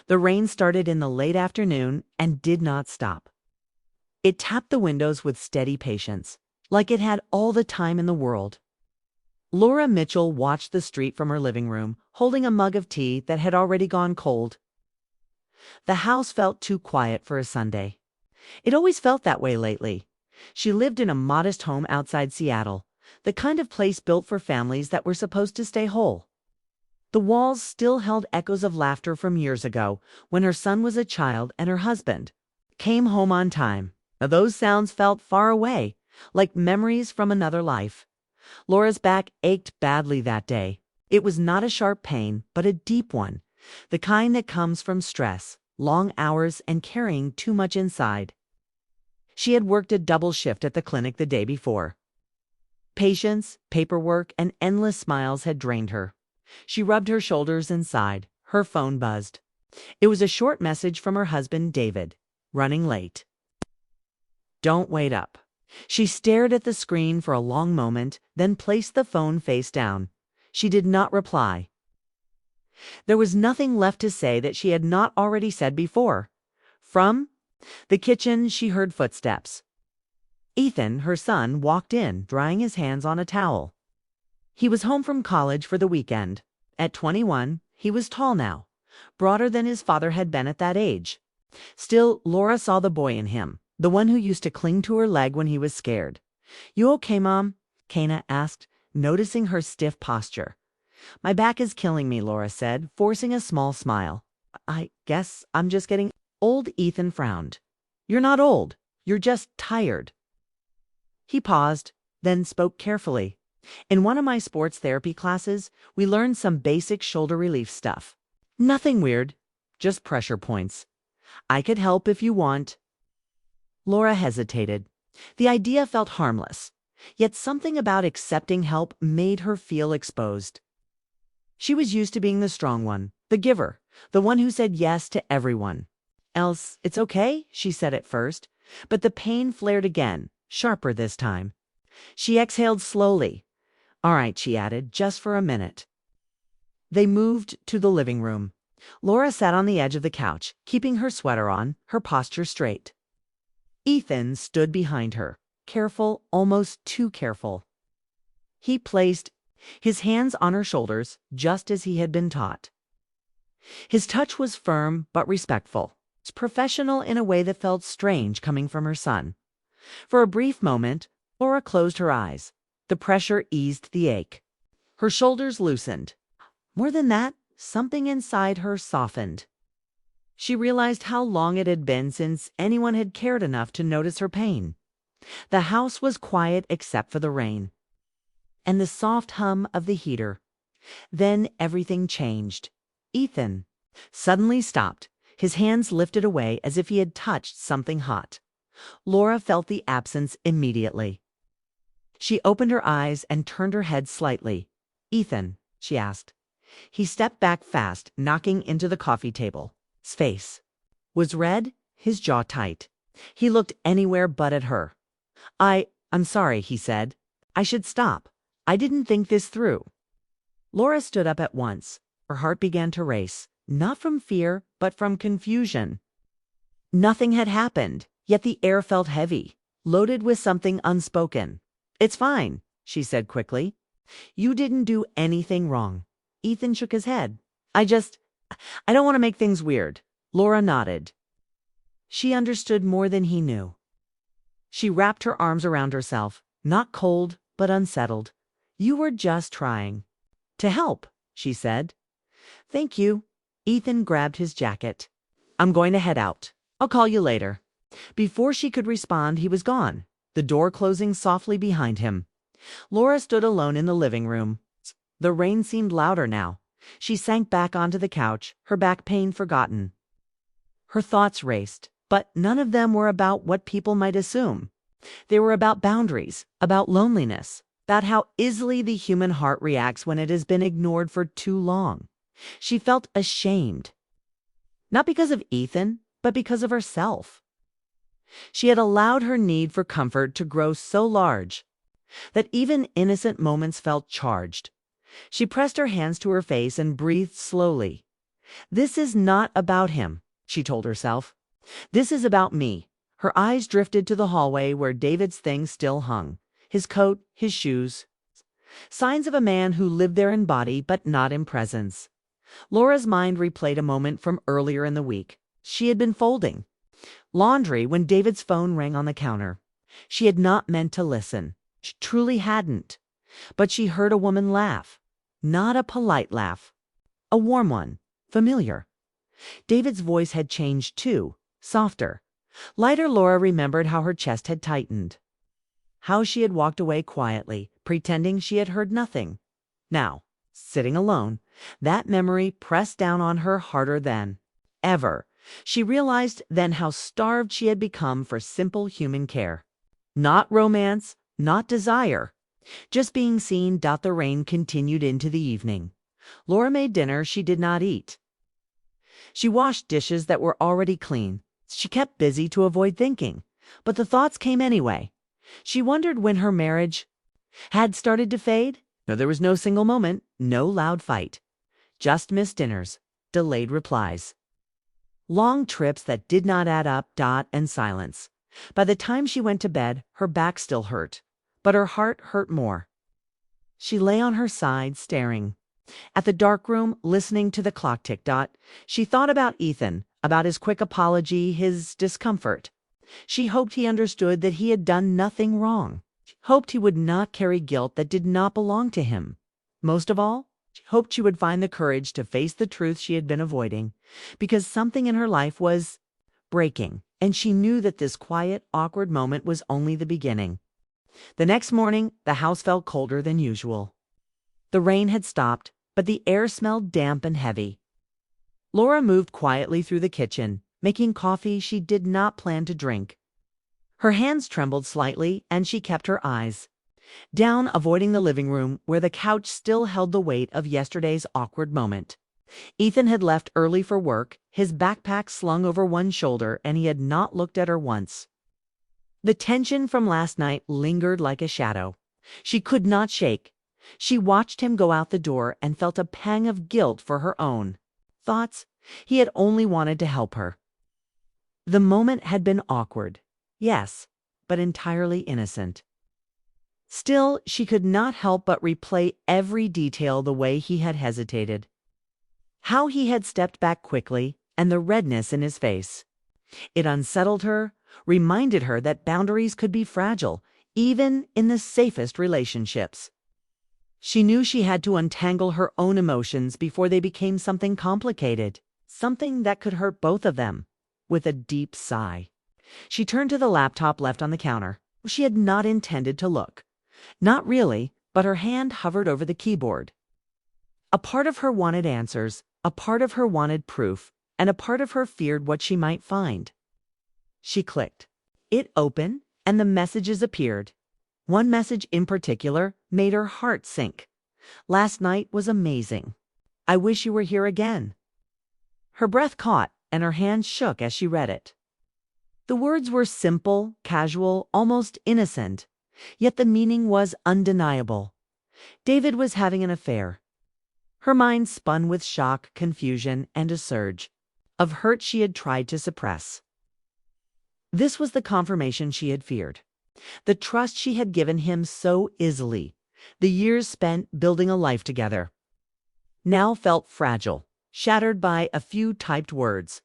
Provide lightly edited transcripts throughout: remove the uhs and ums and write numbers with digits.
The rain started in the late afternoon and did not stop. It tapped the windows with steady patience, like it had all the time in the world. Laura Mitchell watched the street from her living room, holding a mug of tea that had already gone cold. The house felt too quiet for a Sunday. It always felt that way lately. She lived in a modest home outside Seattle, the kind of place built for families that were supposed to stay whole. The walls still held echoes of laughter from years ago, when her son was a child and her husband came home on time. Now, those sounds felt far away, like memories from another life. Laura's back ached badly that day. It was not a sharp pain, but a deep one, the kind that comes from stress, long hours, and carrying too much inside. She had worked a double shift at the clinic the day before. Patience, paperwork, and endless smiles had drained her. She rubbed her shoulders and sighed. Her phone buzzed. It was a short message from her husband, David. Running late. Don't wait up. She stared at the screen for a long moment, then placed the phone face down. She did not reply. There was nothing left to say that she had not already said before. From the kitchen, she heard footsteps. Ethan, her son, walked in, drying his hands on a towel. He was home from college for the weekend. At 21, he was tall now, broader than his father had been at that age. Still, Laura saw the boy in him, the one who used to cling to her leg when he was scared. "You okay, Mom?" Kana asked, noticing her stiff posture. "My back is killing me," Laura said, forcing a small smile. "I guess I'm just getting old," Ethan frowned. "You're not old. You're just tired." He paused, then spoke carefully. "In one of my sports therapy classes, we learned some basic shoulder relief stuff. Nothing weird, just pressure points. I could help if you want." Laura hesitated. The idea felt harmless, yet something about accepting help made her feel exposed. She was used to being the strong one, the giver, the one who said yes to everyone. "Else, it's okay," she said at first, but the pain flared again, sharper this time. She exhaled slowly. "All right," she added, "just for a minute." They moved to the living room. Laura sat on the edge of the couch, keeping her sweater on, her posture straight. Ethan stood behind her, careful, almost too careful. He placed his hands on her shoulders, just as he had been taught. His touch was firm but respectful, professional in a way that felt strange coming from her son. For a brief moment, Laura closed her eyes. The pressure eased the ache. Her shoulders loosened. More than that, something inside her softened. She realized how long it had been since anyone had cared enough to notice her pain. The house was quiet except for the rain and the soft hum of the heater. Then everything changed. Ethan suddenly stopped, his hands lifted away as if he had touched something hot. Laura felt the absence immediately. She opened her eyes and turned her head slightly. "Ethan," she asked. He stepped back fast, knocking into the coffee table. His face was red, his jaw tight. He looked anywhere but at her. I'm sorry," he said. "I should stop. I didn't think this through." Laura stood up at once. Her heart began to race, not from fear, but from confusion. Nothing had happened, yet the air felt heavy, loaded with something unspoken. "It's fine," she said quickly. "You didn't do anything wrong." Ethan shook his head. I don't want to make things weird." Laura nodded. She understood more than he knew. She wrapped her arms around herself, not cold, but unsettled. "You were just trying to help," she said. "Thank you." Ethan grabbed his jacket. "I'm going to head out. I'll call you later." Before she could respond, he was gone, the door closing softly behind him. Laura stood alone in the living room. The rain seemed louder now. She sank back onto the couch, her back pain forgotten. Her thoughts raced, but none of them were about what people might assume. They were about boundaries, about loneliness, about how easily the human heart reacts when it has been ignored for too long. She felt ashamed. Not because of Ethan, but because of herself. She had allowed her need for comfort to grow so large that even innocent moments felt charged. She pressed her hands to her face and breathed slowly. This is not about him, she told herself. This is about me. Her eyes drifted to the hallway where David's things still hung. His coat, his shoes. Signs of a man who lived there in body but not in presence. Laura's mind replayed a moment from earlier in the week. She had been folding laundry when David's phone rang on the counter. She had not meant to listen. She truly hadn't. But she heard a woman laugh. Not a polite laugh. A warm one. Familiar. David's voice had changed too. Softer. Lighter. Laura remembered how her chest had tightened. How she had walked away quietly, pretending she had heard nothing. Now, sitting alone, that memory pressed down on her harder than ever. She realized then how starved she had become for simple human care. Not romance, not desire. Just being seen. The rain continued into the evening. Laura made dinner she did not eat. She washed dishes that were already clean. She kept busy to avoid thinking, but the thoughts came anyway. She wondered when her marriage had started to fade. No, there was no single moment, no loud fight. Just missed dinners, delayed replies. Long trips that did not add up. And silence. By the time she went to bed, her back still hurt, but her heart hurt more. She lay on her side, staring at the dark room, listening to the clock tick. She thought about Ethan, about his quick apology, his discomfort. She hoped he understood that he had done nothing wrong. She hoped he would not carry guilt that did not belong to him. Most of all, she hoped she would find the courage to face the truth she had been avoiding, because something in her life was breaking, and she knew that this quiet, awkward moment was only the beginning. The next morning, the house felt colder than usual. The rain had stopped, but the air smelled damp and heavy. Laura moved quietly through the kitchen, making coffee she did not plan to drink. Her hands trembled slightly, and she kept her eyes down, avoiding the living room where the couch still held the weight of yesterday's awkward moment. Ethan had left early for work, his backpack slung over one shoulder, and he had not looked at her once. The tension from last night lingered like a shadow. She could not shake. She watched him go out the door and felt a pang of guilt for her own thoughts. He had only wanted to help her. The moment had been awkward, yes, but entirely innocent. Still, she could not help but replay every detail, the way he had hesitated, how he had stepped back quickly, and the redness in his face. It unsettled her, reminded her that boundaries could be fragile, even in the safest relationships. She knew she had to untangle her own emotions before they became something complicated, something that could hurt both of them. With a deep sigh, she turned to the laptop left on the counter. She had not intended to look. Not really, but her hand hovered over the keyboard. A part of her wanted answers, a part of her wanted proof, and a part of her feared what she might find. She clicked. It opened, and the messages appeared. One message in particular made her heart sink. Last night was amazing. I wish you were here again. Her breath caught, and her hands shook as she read it. The words were simple, casual, almost innocent, yet the meaning was undeniable. David was having an affair. Her mind spun with shock, confusion, and a surge of hurt she had tried to suppress. This was the confirmation she had feared. The trust she had given him so easily, the years spent building a life together, now felt fragile, shattered by a few typed words.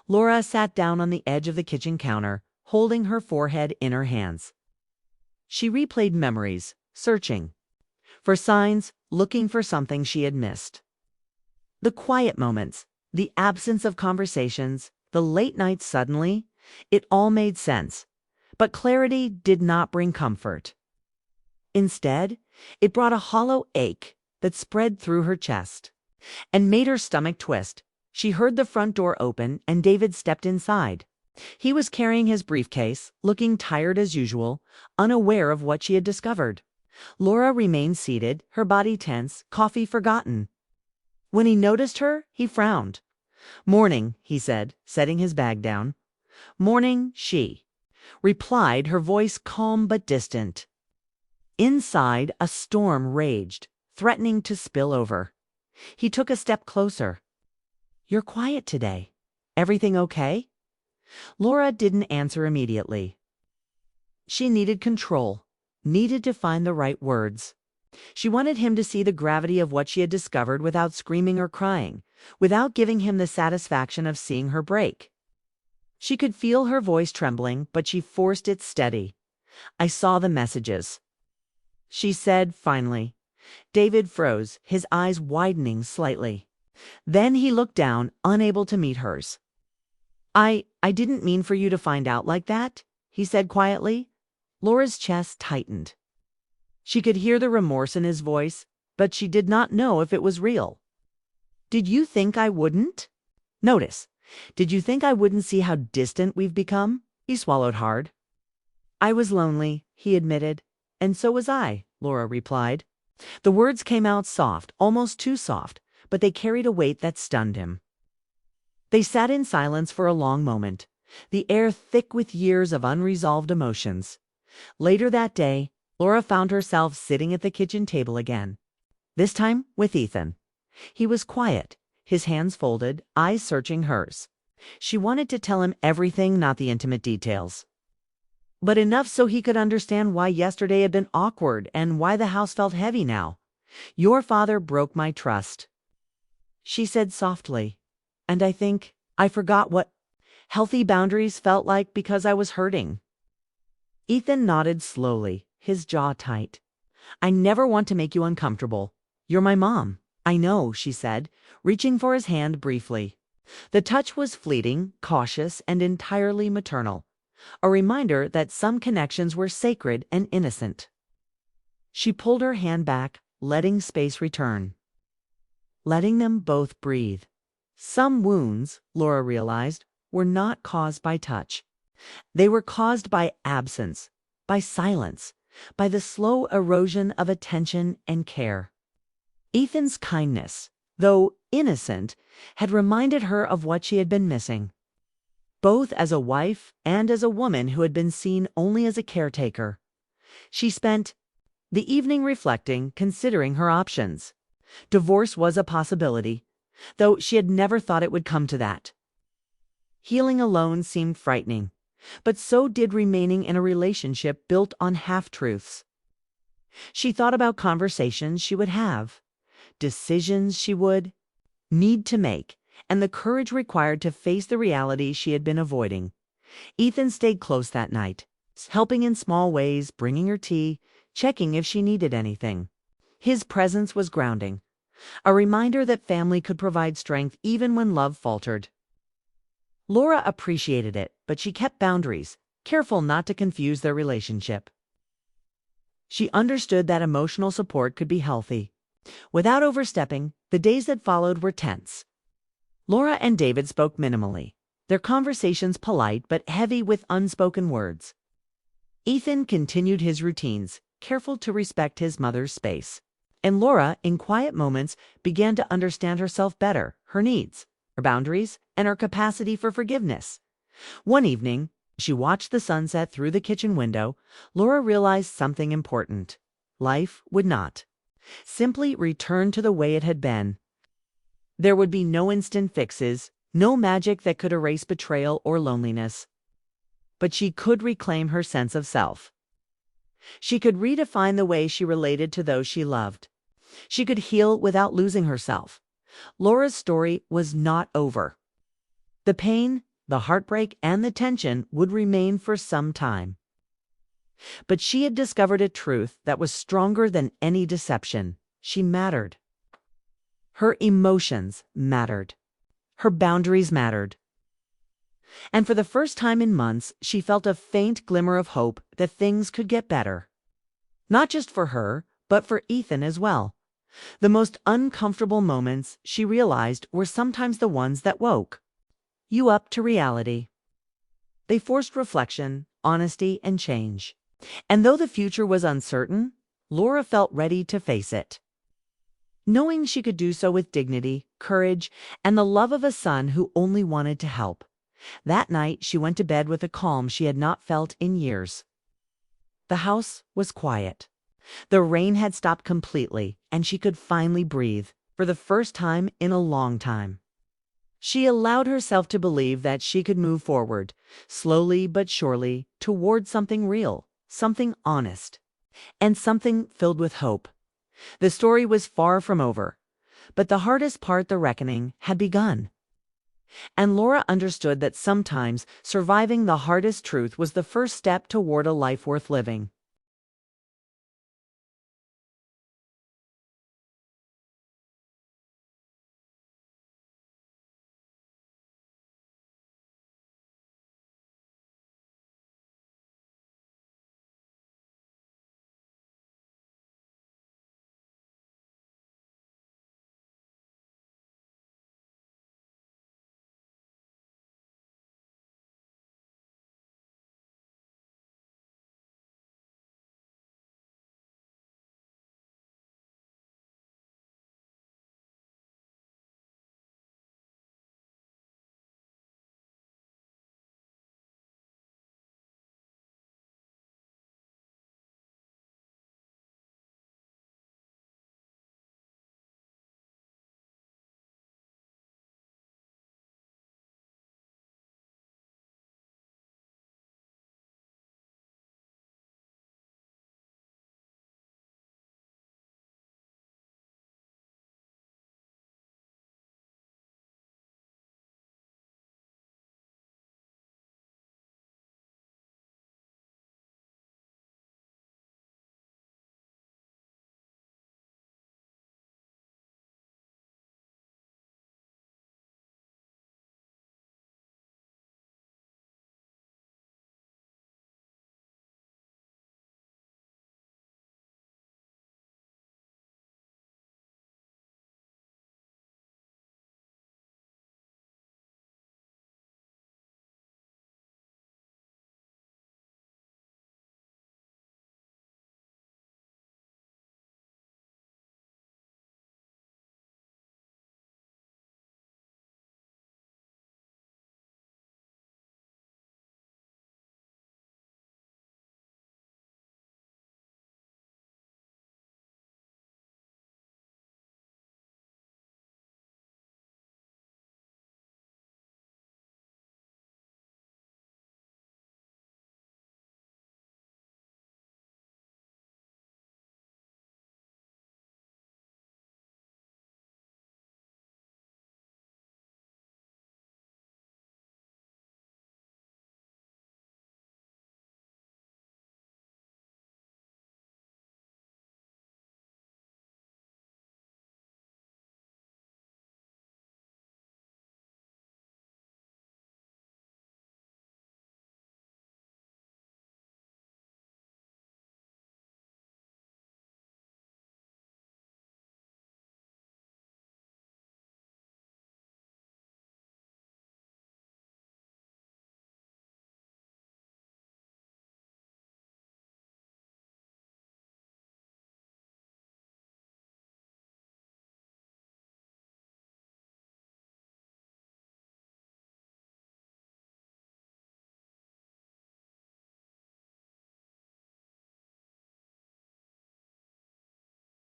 Laura sat down on the edge of the kitchen counter, holding her forehead in her hands. She replayed memories, searching for signs, looking for something she had missed. The quiet moments, the absence of conversations, the late nights. Suddenly, it all made sense. But clarity did not bring comfort. Instead, it brought a hollow ache that spread through her chest and made her stomach twist. She heard the front door open, and David stepped inside. He was carrying his briefcase, looking tired as usual, unaware of what she had discovered. Laura remained seated, her body tense, coffee forgotten. When he noticed her, he frowned. "Morning," he said, setting his bag down. "Morning," she replied, her voice calm but distant. Inside, a storm raged, threatening to spill over. He took a step closer. You're quiet today. Everything okay? Laura didn't answer immediately. She needed control, needed to find the right words. She wanted him to see the gravity of what she had discovered without screaming or crying, without giving him the satisfaction of seeing her break. She could feel her voice trembling, but she forced it steady. I saw the messages, she said finally. David froze, his eyes widening slightly. Then he looked down, unable to meet hers. I didn't mean for you to find out like that, he said quietly. Laura's chest tightened. She could hear the remorse in his voice, but she did not know if it was real. Did you think I wouldn't? Notice, did you think I wouldn't see how distant we've become? He swallowed hard. I was lonely, he admitted. And so was I, Laura replied. The words came out soft, almost too soft, but they carried a weight that stunned him. They sat in silence for a long moment, the air thick with years of unresolved emotions. Later that day, Laura found herself sitting at the kitchen table again, this time with Ethan. He was quiet, his hands folded, eyes searching hers. She wanted to tell him everything, not the intimate details, but enough so he could understand why yesterday had been awkward and why the house felt heavy now. Your father broke my trust, she said softly, and I think I forgot what healthy boundaries felt like because I was hurting. Ethan nodded slowly, his jaw tight. I never want to make you uncomfortable. You're my mom. I know, she said, reaching for his hand briefly. The touch was fleeting, cautious, and entirely maternal, a reminder that some connections were sacred and innocent. She pulled her hand back, letting space return, letting them both breathe. Some wounds, Laura realized, were not caused by touch. They were caused by absence, by silence, by the slow erosion of attention and care. Ethan's kindness, though innocent, had reminded her of what she had been missing, both as a wife and as a woman who had been seen only as a caretaker. She spent the evening reflecting, considering her options. Divorce was a possibility, though she had never thought it would come to that. Healing alone seemed frightening, but so did remaining in a relationship built on half-truths. She thought about conversations she would have, decisions she would need to make, and the courage required to face the reality she had been avoiding. Ethan stayed close that night, helping in small ways, bringing her tea, checking if she needed anything. His presence was grounding, a reminder that family could provide strength even when love faltered. Laura appreciated it, but she kept boundaries, careful not to confuse their relationship. She understood that emotional support could be healthy. Without overstepping, the days that followed were tense. Laura and David spoke minimally, their conversations polite but heavy with unspoken words. Ethan continued his routines, careful to respect his mother's space. And Laura, in quiet moments, began to understand herself better, her needs, her boundaries, and her capacity for forgiveness. One evening, as she watched the sunset through the kitchen window, Laura realized something important. Life would not simply return to the way it had been. There would be no instant fixes, no magic that could erase betrayal or loneliness. But she could reclaim her sense of self. She could redefine the way she related to those she loved. She could heal without losing herself. Laura's story was not over. The pain, the heartbreak, and the tension would remain for some time. But she had discovered a truth that was stronger than any deception. She mattered. Her emotions mattered. Her boundaries mattered. And for the first time in months, she felt a faint glimmer of hope that things could get better. Not just for her, but for Ethan as well. The most uncomfortable moments, she realized, were sometimes the ones that woke you up to reality. They forced reflection, honesty, and change. And though the future was uncertain, Laura felt ready to face it, knowing she could do so with dignity, courage, and the love of a son who only wanted to help. That night, she went to bed with a calm she had not felt in years. The house was quiet. The rain had stopped completely, and she could finally breathe, for the first time in a long time. She allowed herself to believe that she could move forward, slowly but surely, toward something real, something honest, and something filled with hope. The story was far from over, but the hardest part, the reckoning, had begun. And Laura understood that sometimes surviving the hardest truth was the first step toward a life worth living.